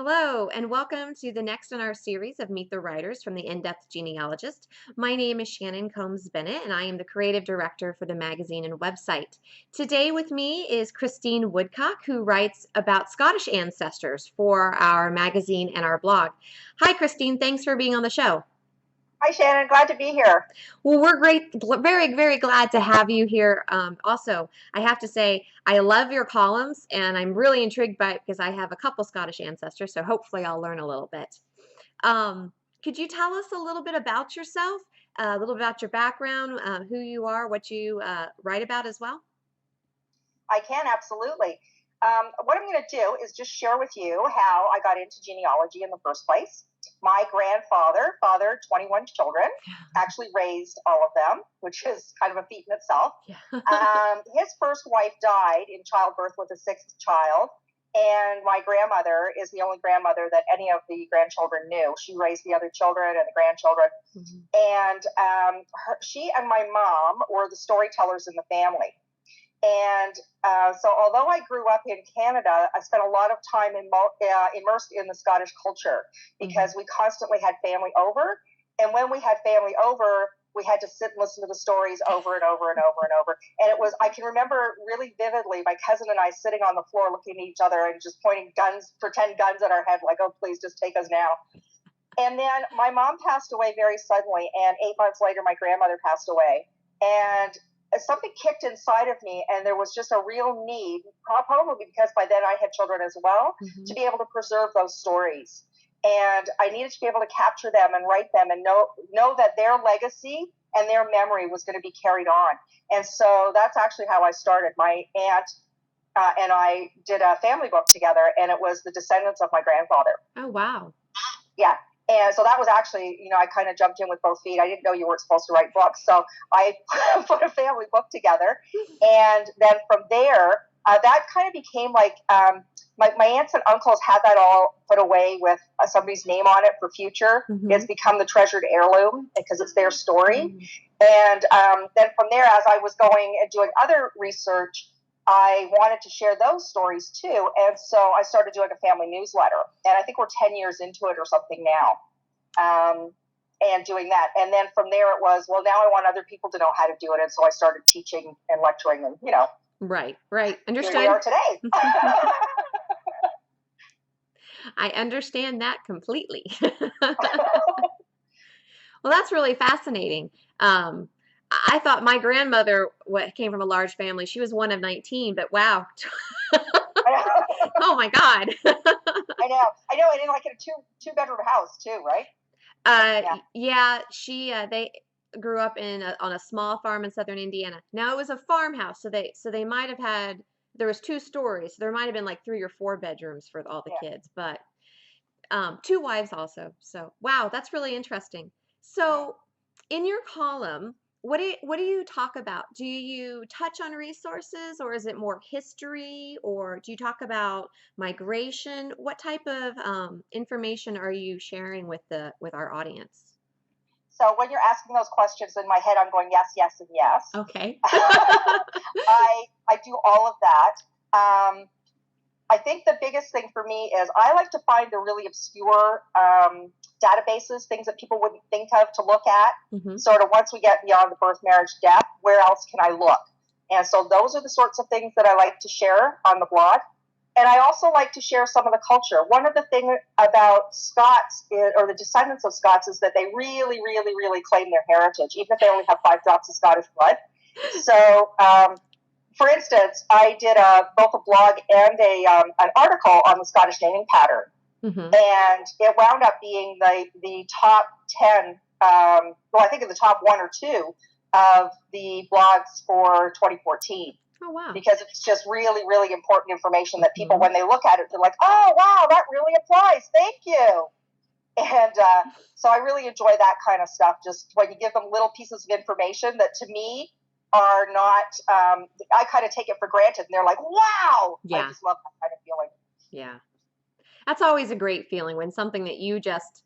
Hello, and welcome to the next in our series of Meet the Writers from the In-Depth Genealogist. My name is Shannon Combs-Bennett, and I am the creative director for the magazine and website. Today with me is Christine Woodcock, who writes about Scottish ancestors for our magazine and our blog. Hi, Christine. Thanks for being on the show. Hi, Shannon. Glad to be here. Well, we're very, very glad to have you here. Also, I have to say, I love your columns, and I'm really intrigued by it because I have a couple Scottish ancestors, so hopefully I'll learn a little bit. Could you tell us a little bit about yourself, a little bit about your background, who you are, what you write about as well? I can, absolutely. What I'm going to do is just share with you how I got into genealogy in the first place. My grandfather fathered 21 children, actually raised all of them, which is kind of a feat in itself. His first wife died in childbirth with a sixth child, and my grandmother is the only grandmother that any of the grandchildren knew. She raised the other children and the grandchildren. And she and my mom were the storytellers in the family. And so although I grew up in Canada, I spent a lot of time immersed in the Scottish culture because we constantly had family over. And when we had family over, we had to sit and listen to the stories over and over and over and over. And it was, I can remember really vividly my cousin and I sitting on the floor looking at each other and just pointing pretend guns at our head, like, oh, please just take us now. And then my mom passed away very suddenly. And 8 months later, my grandmother passed away. And something kicked inside of me, and there was just a real need, probably because by then I had children as well, to be able to preserve those stories. And I needed to be able to capture them and write them and know that their legacy and their memory was going to be carried on. And so that's actually how I started. My aunt and I did a family book together, and it was The Descendants of My Grandfather. Oh, wow. Yeah. And so that was actually, I kind of jumped in with both feet. I didn't know you weren't supposed to write books. So I put a family book together. And then from there, that kind of became like my aunts and uncles had that all put away with somebody's name on it for future. It's become the treasured heirloom because it's their story. And then from there, as I was going and doing other research, I wanted to share those stories too. And so I started doing a family newsletter. And I think we're 10 years into it or something now. And doing that. And then from there it was, well, now I want other people to know how to do it. And so I started teaching and lecturing and, Right. Understood. Here we are today. I understand that completely. Well, that's really fascinating. I thought my grandmother came from a large family. She was one of 19, but wow. Oh my God. I know. And in like a two-bedroom house too, right? Yeah. They grew up on a small farm in southern Indiana. Now it was a farmhouse, so they might have had, there was 2 stories. So there might have been like 3 or 4 bedrooms for all the kids, but 2 wives also. So wow, that's really interesting. So in your column, what do you talk about? Do you touch on resources, or is it more history, or do you talk about migration? What type of information are you sharing with our audience? So when you're asking those questions in my head, I'm going yes, yes, and yes. Okay. I do all of that. I think the biggest thing for me is I like to find the really obscure databases, things that people wouldn't think of to look at. Sort of once we get beyond the birth, marriage, death, where else can I look? And so those are the sorts of things that I like to share on the blog. And I also like to share some of the culture. One of the things about Scots or the descendants of Scots is that they really, really, really claim their heritage, even if they only have 5 drops of Scottish blood. So, for instance, I did both a blog and an article on the Scottish naming pattern. And it wound up being the top 10, I think in the top 1 or 2 of the blogs for 2014. Oh, wow. Because it's just really, really important information that people, when they look at it, they're like, oh, wow, that really applies. Thank you. And so I really enjoy that kind of stuff, just when you give them little pieces of information that to me are not, I kind of take it for granted. And they're like, wow. Yeah. I just love that kind of feeling. Yeah. That's always a great feeling when something that you just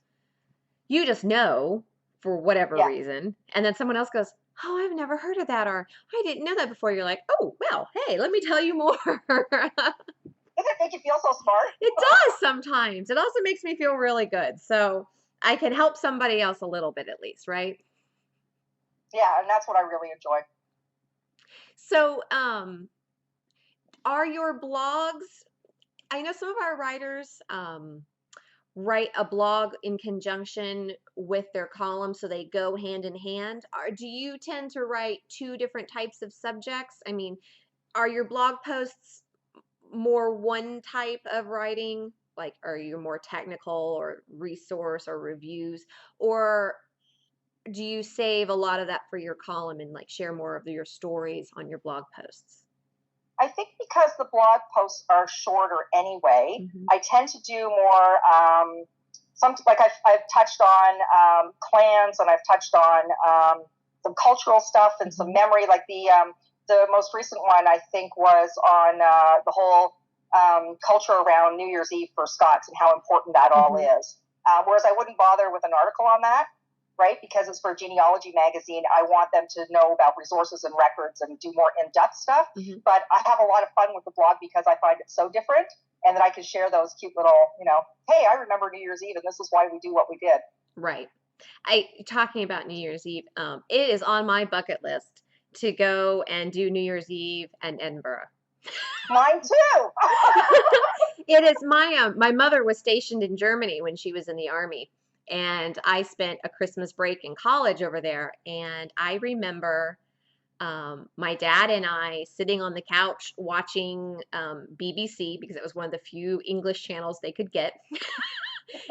know for whatever reason, and then someone else goes, oh, I've never heard of that, or I didn't know that before. You're like, oh, well, hey, let me tell you more. Doesn't it make you feel so smart? It does sometimes. It also makes me feel really good. So I can help somebody else a little bit at least, right? Yeah, and that's what I really enjoy. So, are your blogs, I know some of our writers write a blog in conjunction with their column so they go hand in hand. Do you tend to write two different types of subjects? I mean, are your blog posts more one type of writing? Like, are you more technical or resource or reviews? Or do you save a lot of that for your column and like share more of your stories on your blog posts? I think because the blog posts are shorter anyway, Hmm. I tend to do more. Some like I've touched on clans, and I've touched on some cultural stuff and some Hmm. memory. Like the most recent one I think was on the whole culture around New Year's Eve for Scots and how important that all Hmm. is. Whereas I wouldn't bother with an article on that, right? Because it's for a genealogy magazine. I want them to know about resources and records and do more in-depth stuff. Hmm. But I have a lot of fun with the blog because I find it so different, and that I can share those cute little, hey, I remember New Year's Eve and this is why we do what we did. Right. Talking about New Year's Eve, it is on my bucket list to go and do New Year's Eve in Edinburgh. Mine too. It is my mother was stationed in Germany when she was in the army, and I spent a Christmas break in college over there. And I remember my dad and I sitting on the couch watching BBC because it was one of the few English channels they could get.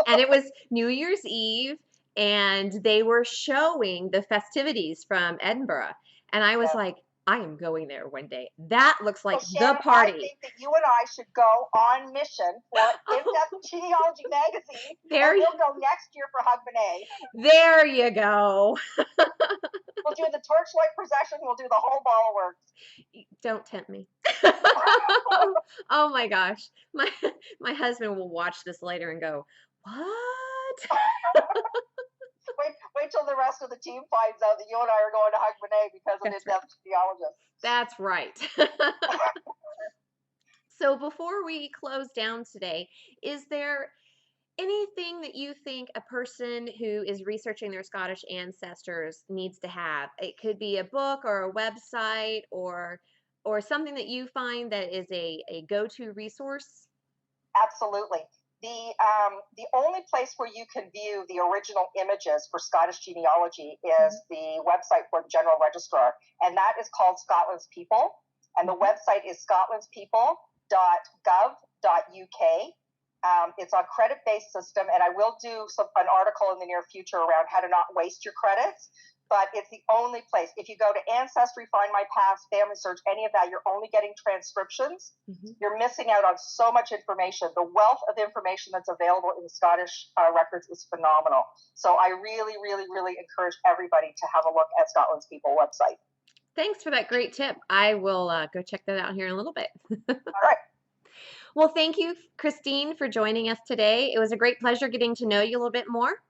And it was New Year's Eve, and they were showing the festivities from Edinburgh. And I was Yeah. like, I am going there one day. That looks Well, like the Shannon, I party. think that you and I should go on mission for in-depth genealogy magazine, and There, we'll go next year for Hogmanay. there you go. We'll do the torchlight procession. We'll do the whole ball of work. Don't tempt me. Oh my gosh. My husband will watch this later and go, "What?" Wait till the rest of the team finds out that you and I are going to Hogmanay because of That's right. in-depth genealogists. That's right. So before we close down today, is there anything that you think a person who is researching their Scottish ancestors needs to have? It could be a book or a website or something that you find that is a go-to resource. Absolutely. The only place where you can view the original images for Scottish genealogy is Mhm. the website for the General Registrar, and that is called Scotland's People. And the Mhm. website is scotlandspeople.gov.uk. It's a credit-based system, and I will do an article in the near future around how to not waste your credits. But it's the only place. If you go to Ancestry, Find My Past, Family Search, any of that, you're only getting transcriptions. Mhm. You're missing out on so much information. The wealth of information that's available in the Scottish records is phenomenal. So I really, really, really encourage everybody to have a look at Scotland's People website. Thanks for that great tip. I will go check that out here in a little bit. All right. Well, thank you, Christine, for joining us today. It was a great pleasure getting to know you a little bit more.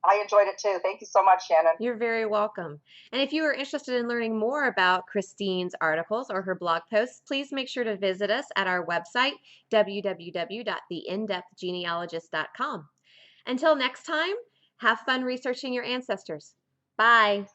I enjoyed it too. Thank you so much, Shannon. You're very welcome. And if you are interested in learning more about Christine's articles or her blog posts, please make sure to visit us at our website, www.theinDepthGenealogist.com. Until next time, have fun researching your ancestors. Bye.